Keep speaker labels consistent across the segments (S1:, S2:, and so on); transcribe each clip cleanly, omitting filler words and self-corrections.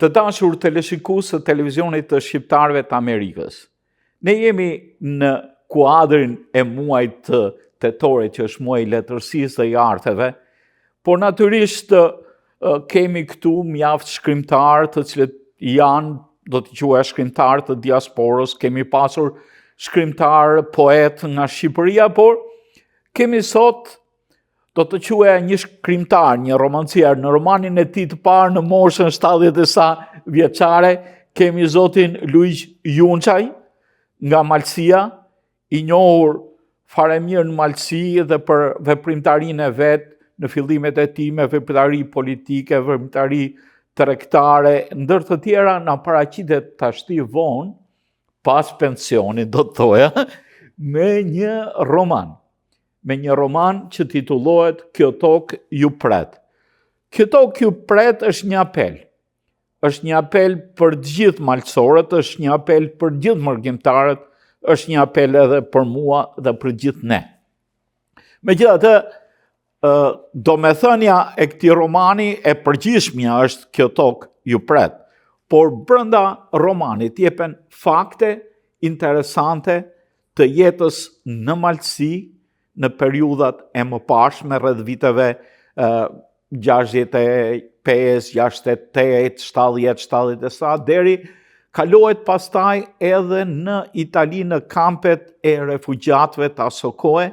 S1: Të dashur teleshikues të televizionit të shqiptarëve të Amerikës. Ne jemi në kuadrin e muajit të tetorit, që është muaji i letërsisë dhe i arteve, por natyrisht kemi këtu mjaft shkrimtarë të cilët janë, do të quaj shkrimtarë të diasporës, kemi pasur shkrimtarë, poet nga Shqipëria, por kemi sot, do të quaj një shkrimtar, një romancier, në romanin e tij të parë në moshën 70 e sa vjeçare, kemi zotin Luiz Junçaj nga Malësia, i njohur fare mirë në Malësi dhe për veprimtarinë e vet, në fillimet e tij me veprimtari politike, veprimtari tregtare, ndër të tjera na paraqitet tashti vonë, pas pensionit, do të thoja, me një roman që titullohet Kjo tokë ju pret. Kjo tokë ju pret është një apel. Është një apel për gjithë malësorët, është një apel për gjithë mërgjimtarët, është një apel edhe për mua dhe për gjithë ne. Megjithatë, domethënia e këtij romani e përgjithshmja është Kjo tokë ju pret, por brenda romanit jepen fakte interesante të jetës në Malësi, në periudhat e mëparshme rreth viteve 65, 68, 70, 70 e sa, deri kalohet pastaj edhe në Itali në kampet e refugjatëve të asaj kohe.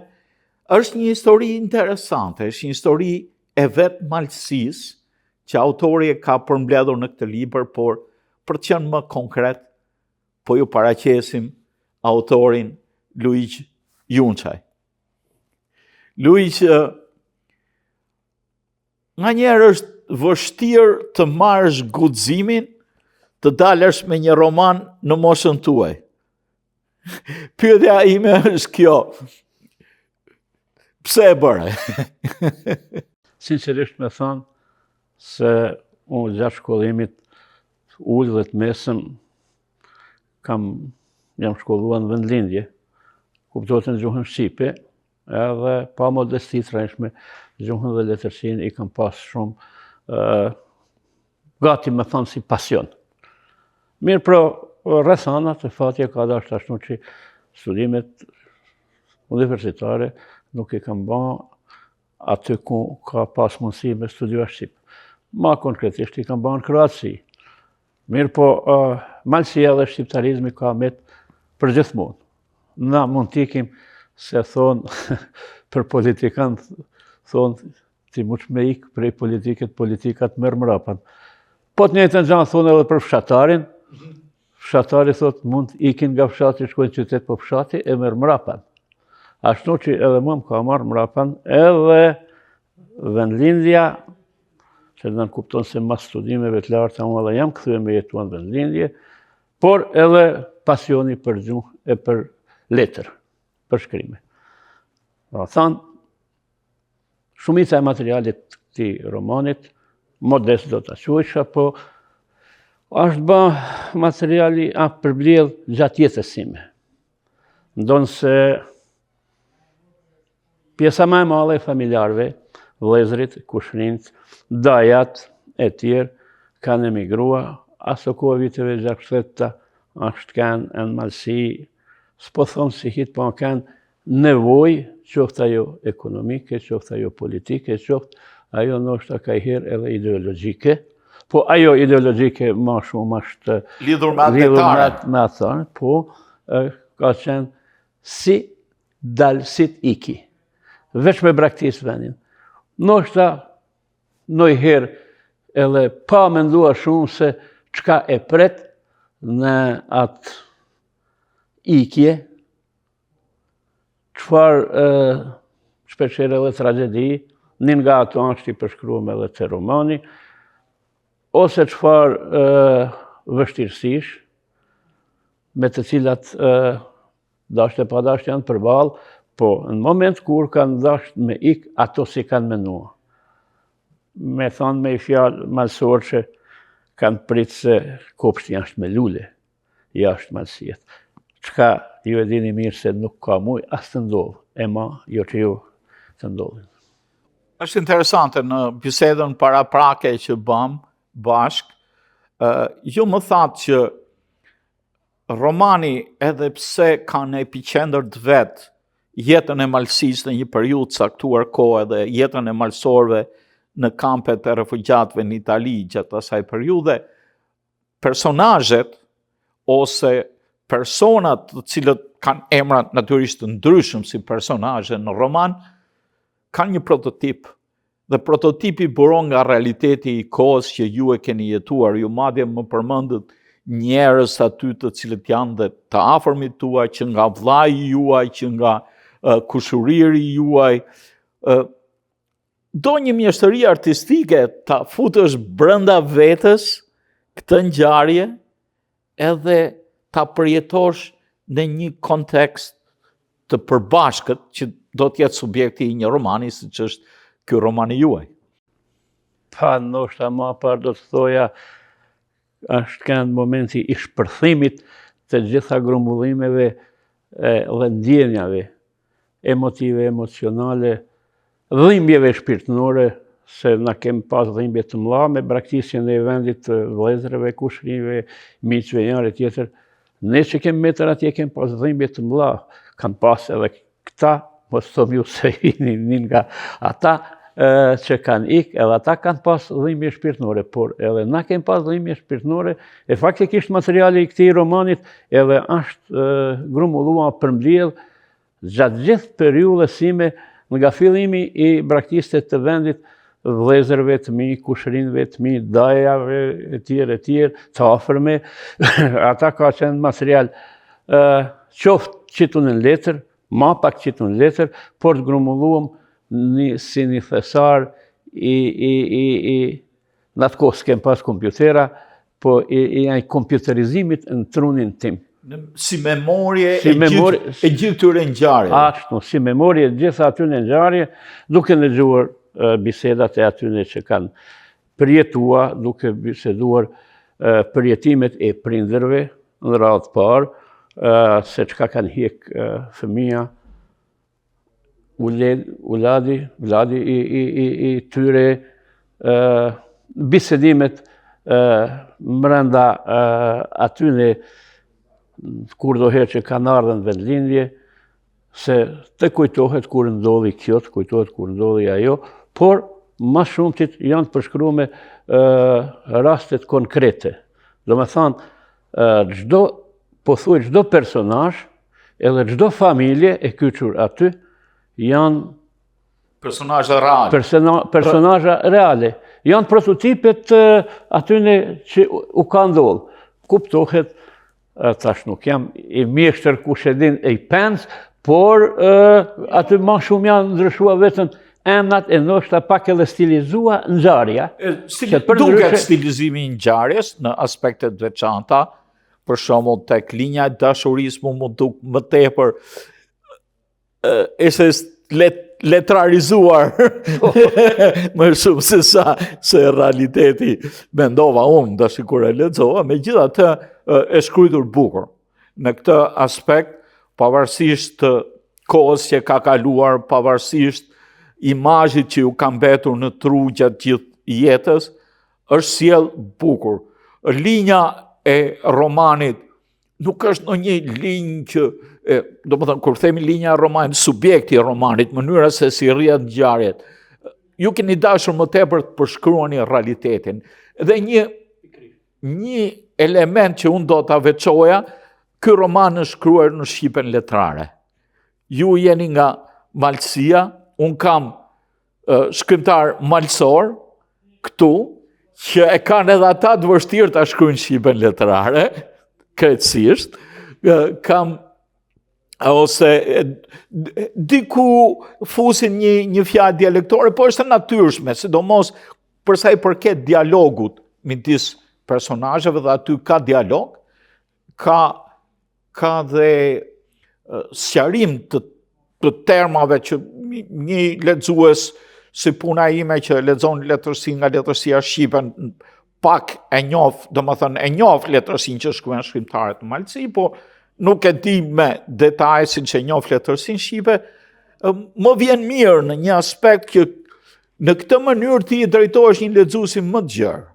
S1: Është një histori interesante, është një histori e vetë Malësisë, që autori e ka përmbledhur në këtë libër, por për të qenë më konkret, po ju paraqesim autorin Luiz Junçaj. Luiz, nga njerë është vështirë të marrësh guximin të dalësh me një roman në moshën tuaj. Pyetja ime është kjo. Pse e bëre?
S2: Sinqerisht me thënë se unë gjatë shkollimit ullë dhe të mesëm jam shkolluar në vendlindje, kuptohet në gjuhën shqipe, edhe pa modesti të rreshme, gjuhën dhe letërsinë i kam pas shumë gati me thënë si pasion. Mirë pro, rrethanat e fatja ka dashur ashtu që studimet universitare nuk i kam bën aty ku ka pas mundësi me studiuar shqip. Ma konkretisht i kam bën në Kroaci. Mirë po, Malësia dhe shqiptarizmi ka met për gjithmonë. Na mund t'ikim se thonë për politikan, thonë ti muç me ikë prej politikat merr mrapan. Po të njëjtën gjë thonë edhe për fshatarin. Fshatari thotë mund ikin nga fshati, shkojnë në qytet, po fshati e merr mrapan. Ashtu që edhe mua më ka marrë mrapan edhe vendlindja, që në kupton se mas studimeve të larta unë edhe jam kthyer me jetuar në vendlindje, por edhe pasioni për gjuhë e për letër, për shkrime. Do thënë, shumica e materialit të këtij romanit, modest do ta quajsha, po është bë materiali përbledh gjatë jetës sime. Ndonë se pjesa më e madhe e familjarëve, vëllezërit, kushrinjt, dajat e tjerë kanë emigruar, aso kohë viteve 60-ta është kanë në Malësi, s'po thonë si hit, po kanë nevojë, qoftë ajo ekonomike, qoftë ajo politike, qoftë ajo ndoshta kajherë edhe ideologjike, po ajo ideologjike më shumë është
S1: lidhur me
S2: atë, po ka qenë si dal sit iki, veç me braktis vendin. Ndoshta ndonjëherë edhe pa menduar shumë se çka e pret në atë ikje, çfarë shpeshherë edhe tragjedi, një nga ato është i përshkruar edhe te romani, ose çfarë vështirësish, me të cilat dashte pa dashte janë përballë, po në moment kur kanë dashur me ik, ato si kanë menuar. Me thonë me i fjalë malësor që kanë pritë se kopshti është me lule, jashtë Malësijet. Çka ju e dini mirë se nuk ka muj as të ndodhë, e ma jo që ju të ndodhin.
S1: Është interesante në bisedën paraprake që bëm bashk, ju më thatë që romani edhe pse ka në epicendër të vetë jetën e malësisë në një periudhë caktuar kohë dhe jetën e malësorëve në kampet e refugjatëve në Itali gjatë asaj periudhe, personazhet ose personat të cilët kanë emra natyrisht të ndryshëm si personazhe në roman, kanë një prototip. Dhe prototipi buron nga realiteti i kohës që ju e keni jetuar. Ju madje më përmendët njerëz aty të cilët janë dhe të afërmit tuaj, që nga vllai juaj, që nga kushuriri juaj. Do një mjeshtëri artistike ta futësh brenda vetës këtë ngjarje edhe ta përjetosh në një kontekst të përbashkët që do të jetë subjekti i një romani, siç është ky romani juaj.
S2: Pa, ndoshta më parë do të thoja, është kënd momenti i shpërthimit të gjitha grumbullimeve dhe ndjenjave emotive, emocionale, dhimbjeve shpirtënore, se na kemi pas dhimbje të mëdha me braktisjen e vendit të vëllezërve, kushrinjve, miqve njëri tjetër. Ne që kemi metër atje kemi pas dhimbje të mëdha, kanë pas edhe këta, mos thom ju se një nga ata që kanë ikë, edhe ata kanë pas dhimbje shpirtënore, por edhe na kemi pas dhimbje shpirtënore, e faktikisht materiali i këtij romanit edhe është grumbulluar përmbledh gjatë gjithë periudhës sime, nga fillimi i braktisjes të vendit, vëllezërve të mi, kushrinjve të mi, dajave e tjerë, të afërme, ata ka qenë material qoftë qitu në letër, ma pak qitu në letër, por të grumbulluam si një thesar në atë kohë s'kem pas kompjutera, po i kompjuterizimit në trunin tim.
S1: Si memorje e gjithë këtyre ngjarjeve.
S2: Ashtu, si memorje e gjitha atyre ngjarje, duke lexuar bisedat e atyre që kanë përjetuar, duke biseduar përjetimet e prindërve në radhë parë, se çka kanë hjek fëmia, vladi i tyre, bisedimet mbrenda atyre kur do herë që kanë ardhur në vendlindje, se të kujtohet kur ndodhi kjo, të kujtohet kur ndodhi ajo, por më shumëtit janë të përshkruar me rastet konkrete. Do me thonë, çdo personazh, edhe çdo familje e kyçur aty, janë personazhe reale. Janë prototipet atyne që u ka ndodhur. Kuptohet, tash nuk jam i mjeshtër kush e din e i pens, por aty më shumë janë ndryshuar vetëm emrat e ndoshta pak edhe stilizua ngjarja.
S1: Duket stilizimi i ngjarjes në aspektet veçanta, për shembull tek linja e dashurisë më duk më tepër është letrarizuar më shumë se realiteti, mendova unë dashi kur e lexova, megjithatë e shkruar bukur. Në këtë aspekt, pavarësisht të kohës që ka kaluar, pavarësisht imazhit që ju ka mbetur në tru gjatë gjithë jetës, është sjell bukur. Linja e romanit nuk është në një linjë që, do më thënë, kur themi linja e romanit, subjekti e romanit, mënyra se si rrjedh ngjarjet, ju keni dashur më tepër të përshkruani realitetin. Dhe një element që unë do ta veçoja, ky roman është shkruar në shqipen letrare. Ju jeni nga Malësia, unë kam shkrimtar malësor këtu, që e kanë edhe ata të vështirë ta shkruajnë shqipen letrare, krejtësisht, kam ose diku fusin një fjalë dialektore, po është natyrshme, sidomos për sa i përket dialogut midis personazheve, dhe aty ka dialog, ka dhe sqarim të termave që një lexues si puna ime që lexon letërsi nga letërsia shqipe, pak e njoh, domethënë e njoh letërsinë që shkruajnë shkrimtarët në Malësi, po nuk e di me detaje siç e njoh letërsinë shqipe, më vjen mirë në një aspekt që në këtë mënyrë ti i drejtohesh një lexuesi më të gjerë.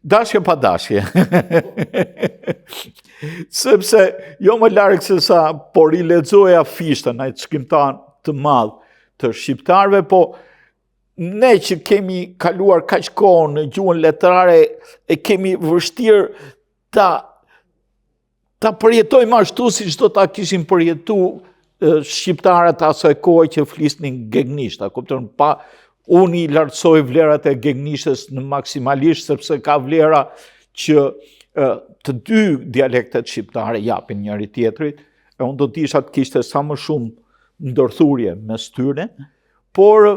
S1: Dashje pa dashje. Sepse jo më larg se sa por I lexoja fishtën ai shkrimtar të madh të shqiptarëve, po ne që kemi kaluar kaq kohë në gjuhën letrare e kemi vështirë ta përjetojmë ashtu siç do ta kishin përjetuar shqiptarët asaj kohe që flisnin gegnisht, a kupton? Unë I lartësoj vlerat e gegnishtës në maksimalisht sepse ka vlera që të dy dialektet shqiptare japin njëri tjetrit, e unë do të isha të kishte sa më shumë ndërthurje mes tyre, por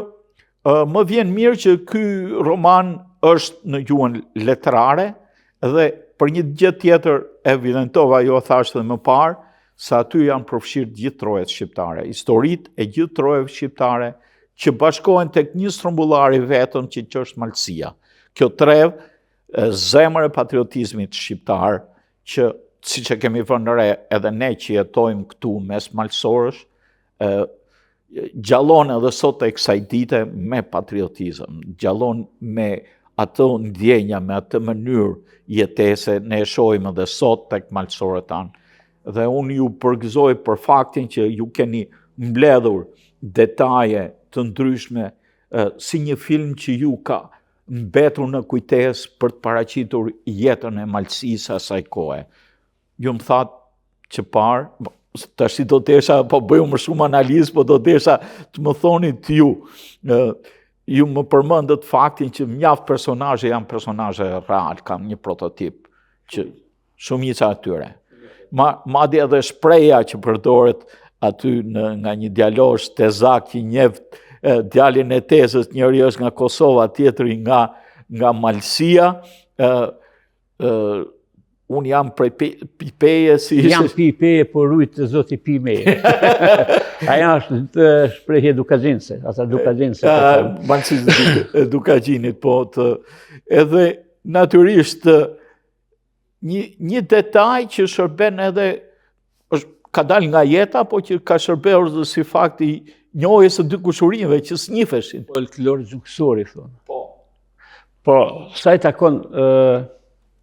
S1: më vjen mirë që ky roman është në gjuhën letrare dhe për një gjë tjetër evidentova, jo thash dhe më parë, se aty janë përfshirë gjithë trojet shqiptare, historitë e gjithë trojeve shqiptare që bashkohen tek një strumbullari vetëm që është Malësia. Kjo trev zemër e patriotizmit shqiptar që siç e kemi vënë re edhe ne që jetojmë këtu mes malësorësh, gjallon edhe sot e kësaj dite me patriotizëm, gjallon me atë ndjenja, me atë mënyrë jetese, ne e shohim edhe sot tek malësorët tanë. Dhe unë ju përgëzoj për faktin që ju keni mbledhur detaje të ndryshme si një film që ju ka mbetur në kujtesë për të paraqitur jetën e malësisë asaj kohe. Ju më thatë që parë, tash do desha, po bëju më shumë analizë, po do desha të më thonit ju. Ju më përmendët faktin që mjaft personazhe janë personazhe real, kam një prototip që shumica atyre. Madje edhe shpreha që përdoret aty nga një djalosh tezak që njeh djalin e tezës, njëri është nga Kosova, tjetri nga Malësia. Unë jam prej Pipeje si ishte.
S2: Jam Pipeje, por rujtë zoti Pimeje. Aja është shprehje Dukagjinse, asa Dukagjinse.
S1: Malësisë Dukagjinit, po edhe natyrisht një detaj që shërben edhe ka dal nga jeta, po që ka shërbehur dhe si fakti njohjes së dy kushurive që s'njifeshin.
S2: Folklor gjungësori, thonë. Po, sa I takon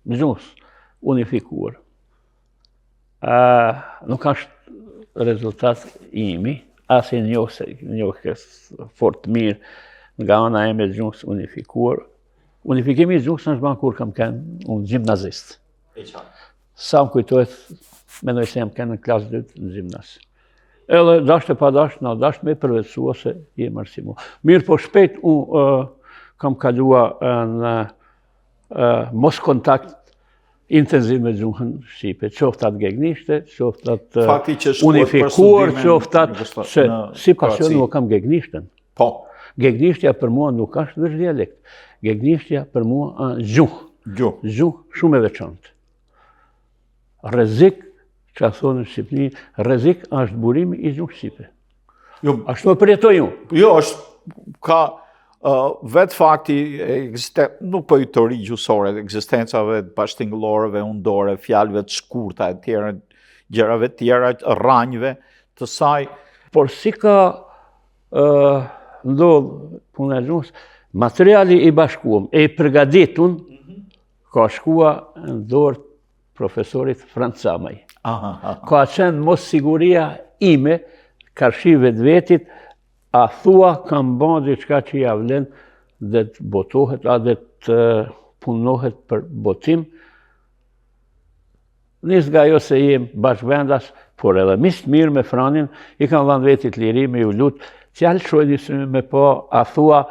S2: gjungës unifikuar. Nuk është rezultat imi, as I njohës fort mirë nga ana e me gjungës unifikuar. Unifikimi I gjungës është banë kur kam kënë unë gjimnazist. Sa më kujtojt, mendoj se jam kënë në klasë 2 në gjimnaz. Edhe dashtë e pa dashtë, na dashtë me përvecua se je marsimu. Mirë, po shpejt unë kam kalua në mos kontakt intenziv me gjuhën Shqipe. Qoftat gegnishte, qoftat unifikuar, qoftat se si pasion nuk kam gegnishten.
S1: Po.
S2: Gegnishtja për mua nuk është veç dialekt. Gegnishtja për mua gjuhë. Gjuhë shumë e veçantë. Rrezik, që a thonë në Shqipni, rrezik është burimi I gjuhë Shqipe. Ashtu e përjetoj unë.
S1: Jo, ka vetë fakti, nuk po I teori gjuhësore, ekzistencave bashkëtingëllorëve, undore, fjalëve të shkurta, e tjera, gjërave tjera, rranjve të saj.
S2: Por si ka ndodhë puna e gjuhës, materiali I bashkuam, e I përgaditun, ka shkua në dorë profesorit Francamaj. Ka qenë mos siguria ime, karshi vetë-vetit, a thua kam ban diçka që ja vlen dhe të botohet, a dhe të punohet për botim. Nis nga jo se jem bashkëvendas, por edhe misë mirë me Franin, I kam dhanë vetit liri me ju lutë, qëllë shojnë me po, a thua,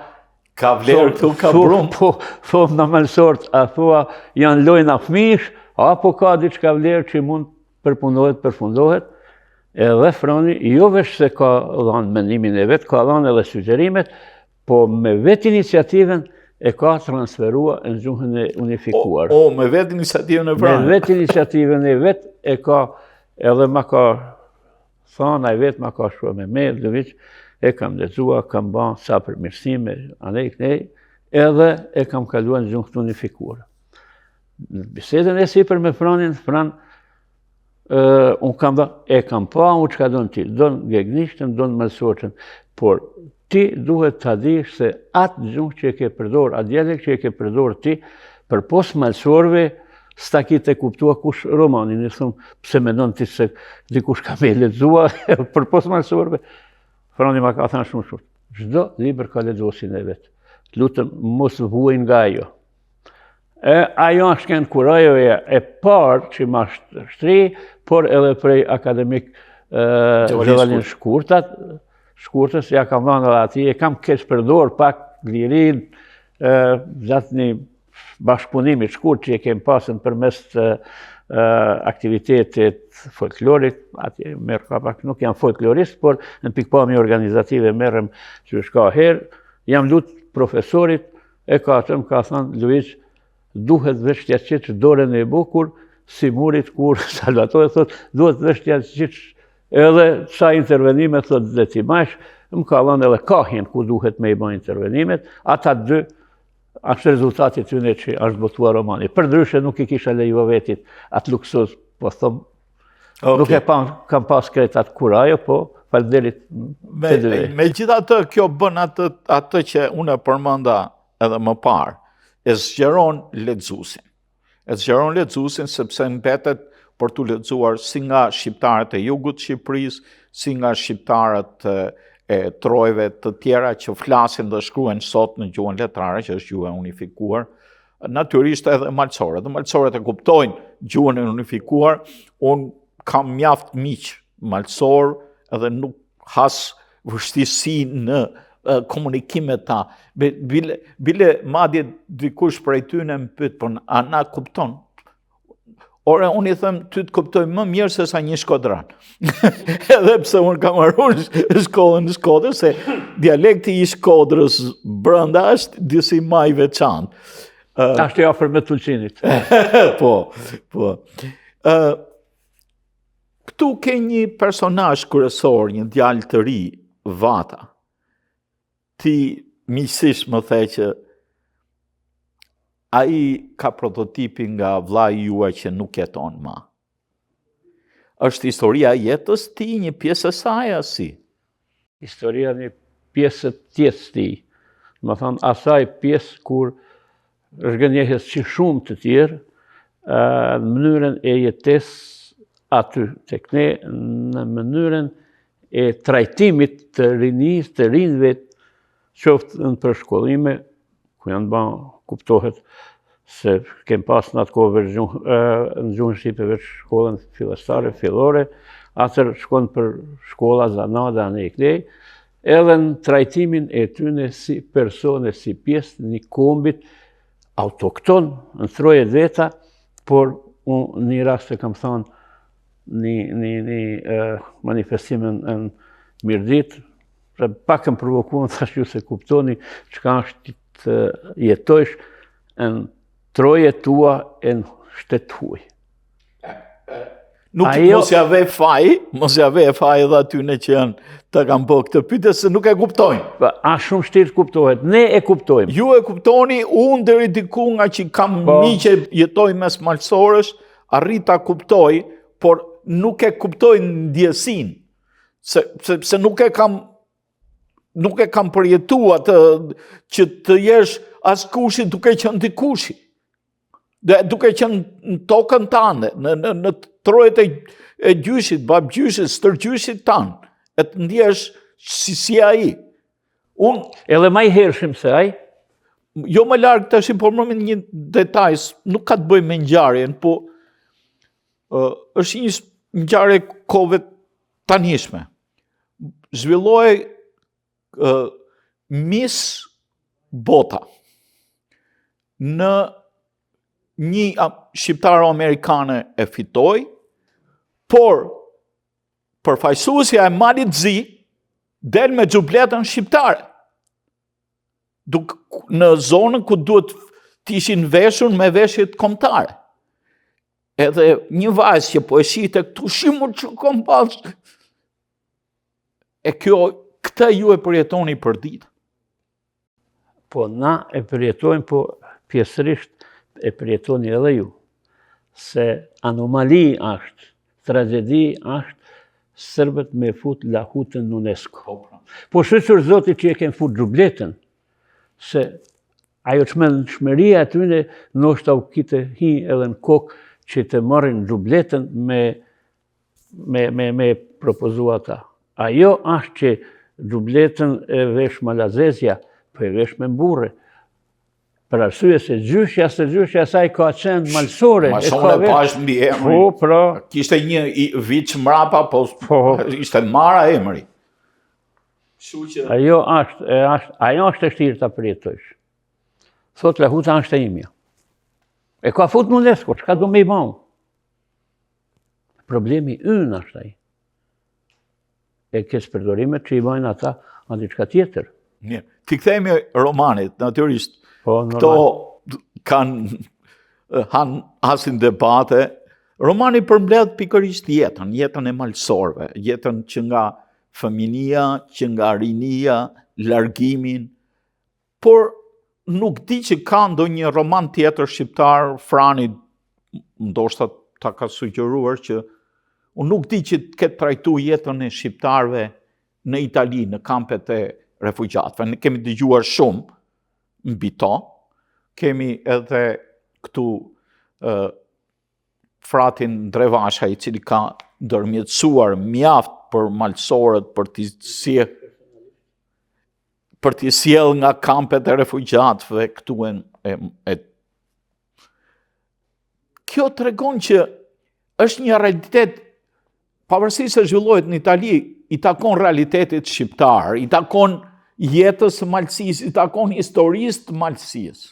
S1: ka vlerë këtu, ka brumë.
S2: Po, thonë në mëlsort, a thua, janë lojnë a fmish, apo ka diçka vlerë që mund përpunohet, përfundohet, edhe Frani, jo vesh se ka dhanë mendimin e vetë, ka dhanë edhe sugjerimet, po me vetë iniciativen e ka transferua në gjuhën e unifikuar.
S1: Me vetë iniciativen e Frani?
S2: Me vetë iniciativen e vetë e ka, edhe ma ka thonë, a i vetë ma ka shua me Dëviç, e kam lexua, kam ba sa përmirësime, anej kënej, edhe e kam kaluar në gjuhën unifikuar. Në bisedën e sipër me Franin, unë kam dhe, e kam pa, unë që ka donë ti, donë gegnishtën, donë mëlsortën, por ti duhet të adish se atë gjuhë që e ke përdor, atë dialekt që e ke përdor ti, për pos malësorve, s'ta kite kuptua kush romanin, i thëmë, pse mendon ti se dikush ka me lexua, për pos malësorve, Frani ma ka thënë shumë shurt. Çdo libër ka lexuesin e vet. Lutem mos vuajnë nga ajo. Ajo është kënë kurajoja e parë që ma shtri, por edhe prej akademik Gjevalin Shkurtës, ja kam dhënë edhe ati, e kam keq përdor pak lirin, gjatë një bashkëpunimi shkurt që e kem pasën përmes aktivitetit folklorit, ati merë ka pak, nuk jam folklorist, por në pikpamje organizative merrem që është ka herë, jam lutë profesorit, e ka thënë, Luiz, duhet vështja qiç dorën e bukur, si murit kur Salvatore thot, duhet vështja qiç edhe sa intervenime, thot dhe ti mash, më ka dhënë edhe kahjen ku duhet me i bën intervenimet, ata dy është rezultatit të tyne që është botuar romani. Përdryshe nuk i kisha lejuar vetit atë luksus, po thëmë, nuk e kam pas kretat kurajo, po falderit të dyve.
S1: Megjithatë, kjo bën atë që unë e përmenda edhe më parë, e zgjeron lexuesin. E zgjeron lexuesin sepse mbetet për të lexuar si nga shqiptarët e jugut të Shqipërisë, si nga shqiptarët e trojve të tjera që flasin dhe shkruajnë sot në gjuhën letrare, që është gjuhë e unifikuar, natyrisht edhe malësorët. Dhe malësorët e kuptojnë gjuhën e unifikuar, unë kam mjaft miq malësor edhe nuk has vështirësi në komunikimet ta. Bile madje dikush prej tyne më pyet, po a na kupton? Ore, unë i thëmë, ty të kuptoj më mirë se sa një shkodran. Edhe pse unë kam marrur shkollën në Shkodër, se dialekti i Shkodrës brenda është disi më i veçantë.
S2: Ashtë i afër me Tulqinit.
S1: Po. Këtu ke një personazh kryesor, një djalë të ri, Vata. Ti miqësisht më the që ai ka prototipin nga vllai juaj që nuk jeton më. Është historia e jetës ti, një pjesë e saj si?
S2: Historia një pjesë të jetës ti. Më thonë, asaj pjesë kur është gënjehjes që shumë të tjerë, në mënyrën e jetes aty tek ne, në mënyrën e trajtimit të rinis, të rinjve, qoftë në përshkollime, ku janë ba kuptohet se kem pas në atë kohë në gjuhën shqipe veç shkollën fillestare, fillore, atër shkon për shkolla zanada në Eklej, edhe në trajtimin e tyne si persone, si pjesë një kombit autokton, në trojet veta, por unë një rast e kam thonë një manifestimin në Mirdit, pak më provokuan, thash ju se kuptoni çka është të jetojsh në troje tua e në shtet huaj.
S1: Mos ja ve faj edhe atyne që janë të kam po këtë pyetje se nuk e kuptojnë.
S2: A shumë shtirë kuptohet, ne e kuptojmë.
S1: Ju e kuptoni, unë deri diku nga që kam miqe jetoj mes malësorësh, arrita kuptoj, por nuk e kuptoj ndjesin, sepse nuk e kam përjetuar që të jesh as kushi duke qenë dikushi. Duke qenë në tokën tane, në trojet e gjyshit, babgjyshit, stërgjyshit tanë, e të ndjesh si ai.
S2: Edhe ma i hershim se ai?
S1: Jo më largë të ashim, por më një detaj, nuk ka të bëj me ngjarjen, po është një ngjarje kohëve tanishme. Zhvilloi Miss Bota në një shqiptaro-amerikane e fitoi, por përfaqësuesja e Malit Zi del me xhubletën shqiptare. Në zonën ku duhet të ishin veshur me veshjet kombëtare. Edhe një vajzë që po e shite këtu shimur që kom pas. E këtë ju e përjetoni për ditë.
S2: Po na e përjetojmë, po pjesërisht e përjetoni edhe ju. Se anomali është, tragedi është, sërbët me fut lahutën në UNESCO. Po shëqër zoti që e kem fut xhubletën, se ajo çmendshmëria e tyre ndoshta u kite hi edhe në kokë që të marrin xhubletën me propozu ata. Ajo është që xhubletën e vesh Malazezja, po e vesh me burre. Për arsye se gjyshja saj ka qenë malsore.
S1: Ma shumë e pash mbi emri.
S2: Po, pra.
S1: Kishte një vit mrapa, po ishte marra emri.
S2: Ajo është e shtirë ta përjetojsh. Thot Lahuta është e imja. E ka fut në UNESCO, çka do me i bëu? Problemi ynë është ai. E kes përdorimet që i bëjnë ata në diçka tjetër.
S1: Mirë. Ti kthehemi romanit, natyrisht.
S2: Po,
S1: këto hasin debate. Romani përmbledh pikërisht jetën e malsorëve, jetën që nga fëminia, që nga rinia, largimin, por nuk di që ka ndonjë roman tjetër shqiptar, Frani ndoshta ta ka sugjeruar që unë nuk di që të ketë trajtu jetën e shqiptarëve në Itali, në kampet e refugjatëve. Ne kemi dëgjuar shumë mbi to, kemi edhe këtu fratin Drevasha, i cili ka ndërmjetësuar mjaft për malsorët, për t'i sjell nga kampet e refugjatëve këtu Kjo tregon që është një realitet, pavarësisht se zhvillohet në Itali, i takon realitetit shqiptar, i takon jetës së malësisë, i takon historisë të malësisë.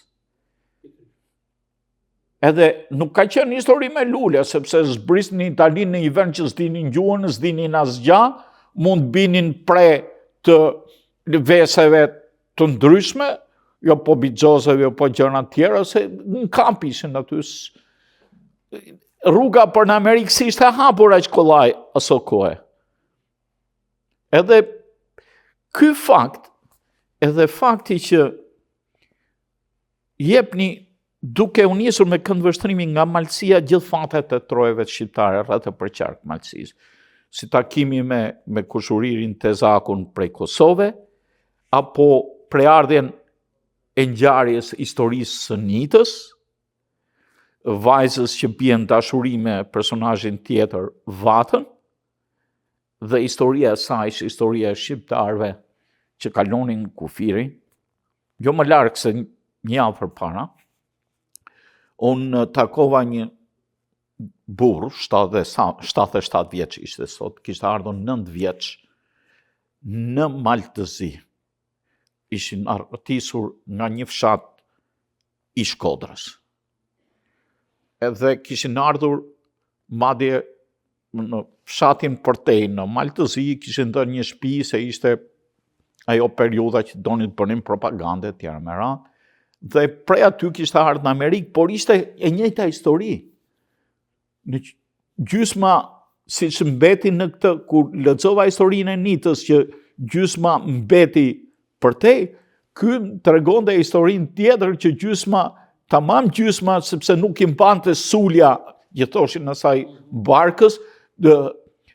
S1: Edhe nuk ka qenë histori me lule, sepse zbrisnin në Itali në një vend që s'dinin gjuhën, s'dinin asgjë, mund binin pre të veseve të ndryshme, jo po bigjozeve, jo po gjëra tjera, se në kamp ishin aty. Rruga për në Amerikë si ishte hapur aq kollaj aso kohë. Edhe ky fakt, edhe fakti që jepni duke u nisur me këndvështrimin nga malësia gjithë fatet e trojeve shqiptare rreth e përqark malësisë, si takimi me kushuririn Tezakun prej Kosove, apo preardhjen e ngjarjes historisë së Nitës, vajzës që bien dashuri me personazhin tjetër Vatën, dhe historia e saj, historia e shqiptarëve që kalonin kufirin, jo më larg se një javë përpara, unë takova një burr, 77 vjeç ishte sot, kishte ardhur 9 vjeç në Maltëzi. Ishin artisur nga një fshat i Shkodrës. Edhe kishin ardhur madje në fshatin Portej, në Maltëzi, kishin dhënë një shtëpi se ishte ajo periudha që donin të bënin propagandë e tjera me radhë. Dhe prej aty kishte ardhur në Amerikë, por ishte e njëjta histori. Në gjysma, siç mbeti në këtë, kur lexova historinë e Nitës që gjysma mbeti përtej, ky tregonte historinë tjetër që gjysma, tamam gjysma, sepse nuk i mbante sulja, jetoshin asaj barkës,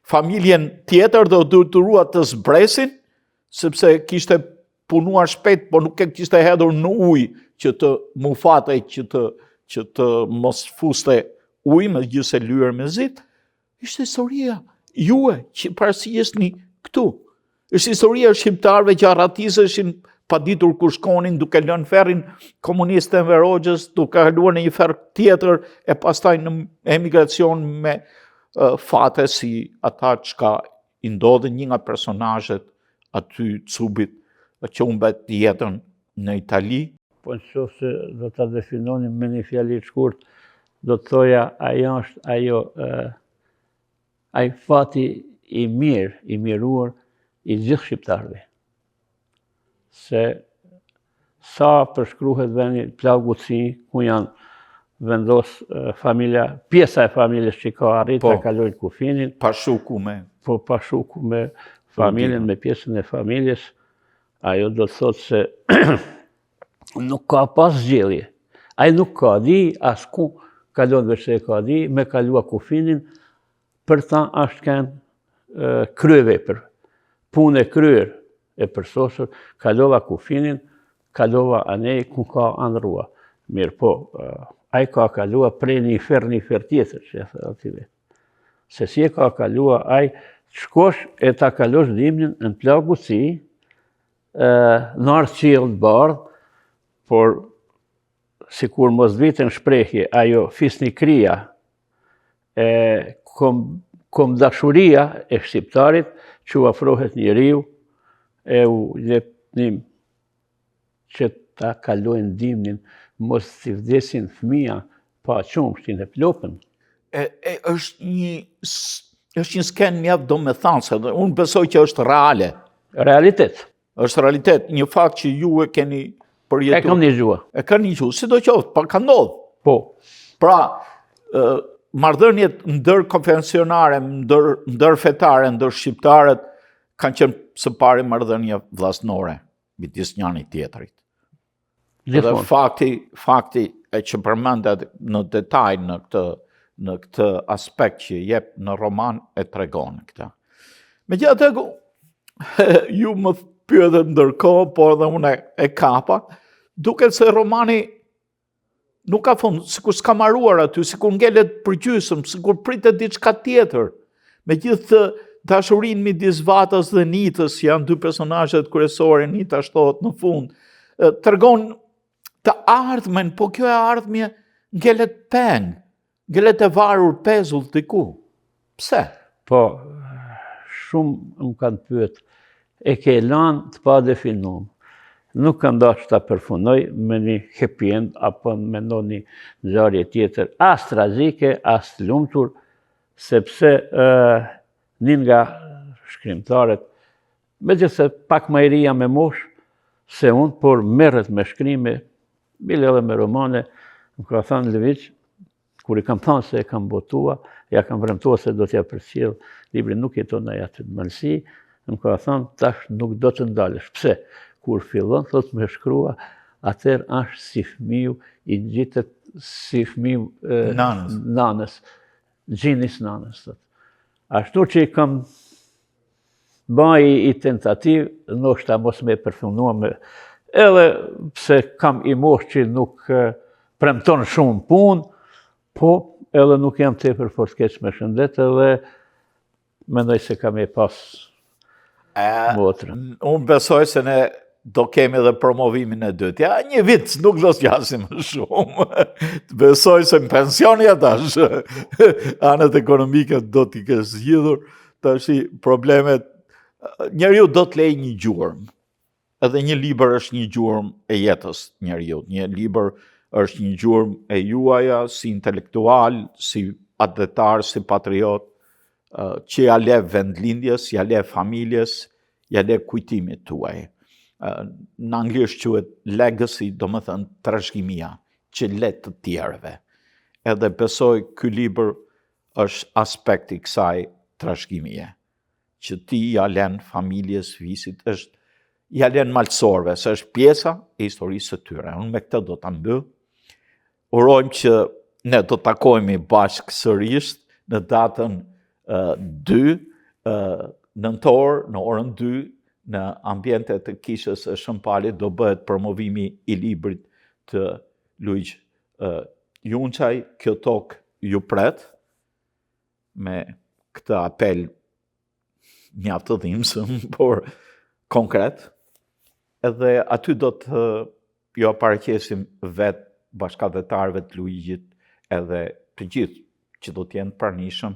S1: familjen tjetër do detyruar të zbresin, sepse kishte punuar shpejt, por nuk e kishte hedhur në ujë që të mufatej, që të mos fuste ujë, megjithëse lyer me zit. Ishte historia juaj që parasitesni këtu. Është historia e shqiptarëve që arratiseshin pa ditur ku shkonin, duke lënë ferrin komunistëve Verogjes, duke kaluar në një ferr tjetër e pastaj në emigracion me fate si ata çka i ndodhin një nga personazhet aty Cubit që humbet jetën në Itali.
S2: Po nëse do ta definonim me një fjali të shkurt, do të thoja ajo është ai fati i mirë, i miruar i gjithë shqiptarëve. Se sa përshkruhet vendi plagutësi ku janë vendos familja, pjesa e familjes që ka arritur të kalojnë kufinin,
S1: Pashuku me
S2: familjen, me pjesën e familjes, ajo do të thotë se nuk ka pas zgjedhje. Ai nuk ka di asku kalon veç se ka di me kalua kufinin, për ta është kanë kryevepër. Punë e kryer e përsosur, kalova kufinin, kalova anej ku ka andrua. Mirë po, ai ka kalua prej një fer tjetër, që e thë ative. Se si e ka kalua, ai shkosh e ta kalosh dimnin në plaguci, në ardhë të bardhë, por si kur mos vitën shprehje, ajo fisnikria, kom dashuria e shqiptarit, që u afrohet njeriu, e u lepnim që ta kalojnë dimnin, mos si vdesin fëmija pa qumshtin e plopën.
S1: është një skenë mjaft domethënëse, unë besoj që është reale.
S2: Realitet.
S1: Është realitet, një fakt që ju e keni përjetuar.
S2: E kam një gjua.
S1: E ka një gjua, sidoqoftë, pa ka ndodhë.
S2: Po.
S1: Pra, marrëdhëniet ndër konfesionare, ndër fetare, ndër shqiptarët, kanë qenë së pari marrëdhënie vllaznore midis njëri tjetrit. Dhe fakti e që përmendet në detaj në këtë aspekt që jep në roman e tregon këtë. Megjithatë, ju më pyetët ndërkohë, por edhe unë e kapa, duket se romani nuk ka fund, sikur s'ka mbaruar aty, sikur ngelet përgjysëm, sikur pritet diçka tjetër. Megjithë dashurinë midis Vatës dhe Nitës, janë dy personazhet kryesorë, Nita shtohet në fund, tregon të ardhmen, po kjo e ardhmje ngelet peng, ngelet e varur pezull diku. Pse?
S2: Po, shumë më kanë pyet, e ke lanë të pa definuar. Nuk kanë dashur ta përfundoj me një happy end apo me një ngjarje tjetër, as tragjike, as të lumtur, sepse një nga shkrimtarët, megjithëse pak më i rija me moshë se unë, por merret me shkrime, bile edhe me romane, më ka thënë Lëviç, kur i kam thënë se e kam botua, ja kam premtuar se do t'ja përcjell librin, nuk jeton ai aty në Malsi, më ka thënë tash nuk do të ndalesh. Pse? Kur fillon thot me shkrua, atëherë është si fëmiu i ngjitet si fëmiu nanës, gjinis nanës. Ashtu që i kam baj i tentativ, ndoshta mos me përfundua me edhe pse kam i moshë që nuk premton shumë punë, po edhe nuk jam tepër fortkeq me shëndet, edhe mendoj se kam e pas motrën.
S1: Unë besoj se ne do kemi edhe promovimin e dytë. Ja, një vit nuk do s'jasim shumë. Besoj se në pension jetash, anët ekonomike do t'i ke zgjidhur, tash problemet, njeriu do të lej një gjurmë. Edhe një libër është një gjurmë e jetës njeriu. Një libër është një gjurmë e juaja si intelektual, si atletar, si patriot, që ja le vendlindjes, ja le familjes, ja le kujtimit tuaj. Në anglisht quhet legacy, do më thënë trashëgimia, që le të tjerëve. Edhe besoj ky libër është aspekti i kësaj trashëgimie, që ti ja len familjes, visit, ja len malësorve, se është pjesa e historisë së tyre. Unë me këtë do ta mbyll. Urojmë që ne do të takohemi bashkë sërish në datën 2 nëntor, në orën 2, në ambientet të kishës së Shëmpalit do bëhet promovimi i librit të Luiq Junçaj, Kjo tokë ju pret, me këtë apel mjaft të dhimbshëm, por konkret, edhe aty do të jo paraqesim vetë bashkëdhetarëve të Luiqit, edhe të gjithë që do të jenë pranishëm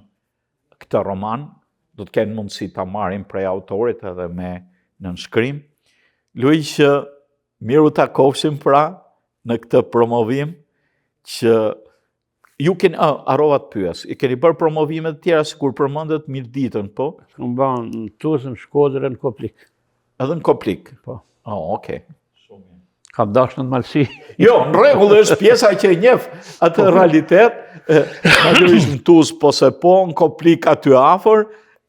S1: këtë roman, do të kenë mundësi ta marrin prej autorit edhe me nënshkrim. Luiq, miru takofshim pra në këtë promovim, që ju keni, harrova të pyes, i keni bërë promovime të tjera sikur përmendet Mirditën, po?
S2: Kam bën në Tuzë, në Shkodër e në Koplik.
S1: Edhe në Koplik?
S2: Po.
S1: Okay.
S2: Kam dashur në Malsi.
S1: Jo, në rregull, është pjesa që e njeh atë realitet. Natyrisht në Tuzë po se po, në Koplik aty afër,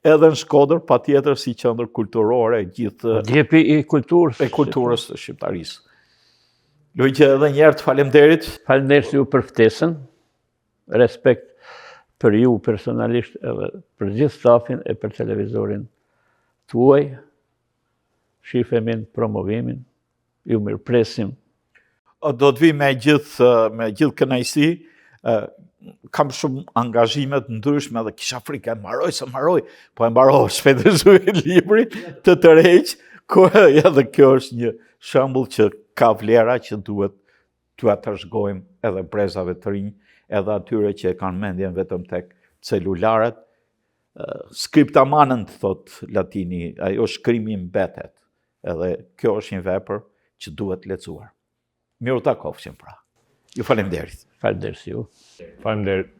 S1: edhe në Shkodër patjetër si qendër kulturore gjithë
S2: Djepi i kulturës.
S1: E kulturës së shqiptarisë. Luiq, edhe një herë të faleminderit.
S2: Faleminderit ju për ftesën. Respekt për ju personalisht edhe për gjithë stafin e për televizorin tuaj. Shifemi në promovimin ju mirëpresim.
S1: Do të vi me gjithë kënaqësi. Kam shumë angazhime të ndryshme dhe kisha frikë mbaroj, po e mbaroj shpejt libri të tërheq, ku edhe kjo është një shembull që ka vlera që duhet t'ua trashëgojmë edhe brezave të rinj, edhe atyre që e kanë mendjen vetëm tek celularet. Scriptamanën thot latini, ajo shkrimi mbetet. Edhe kjo është një vepër që duhet lecuar. Miru takofshim pra. Ju falemnderit.
S2: Faleminderit ju.
S3: Faleminderit.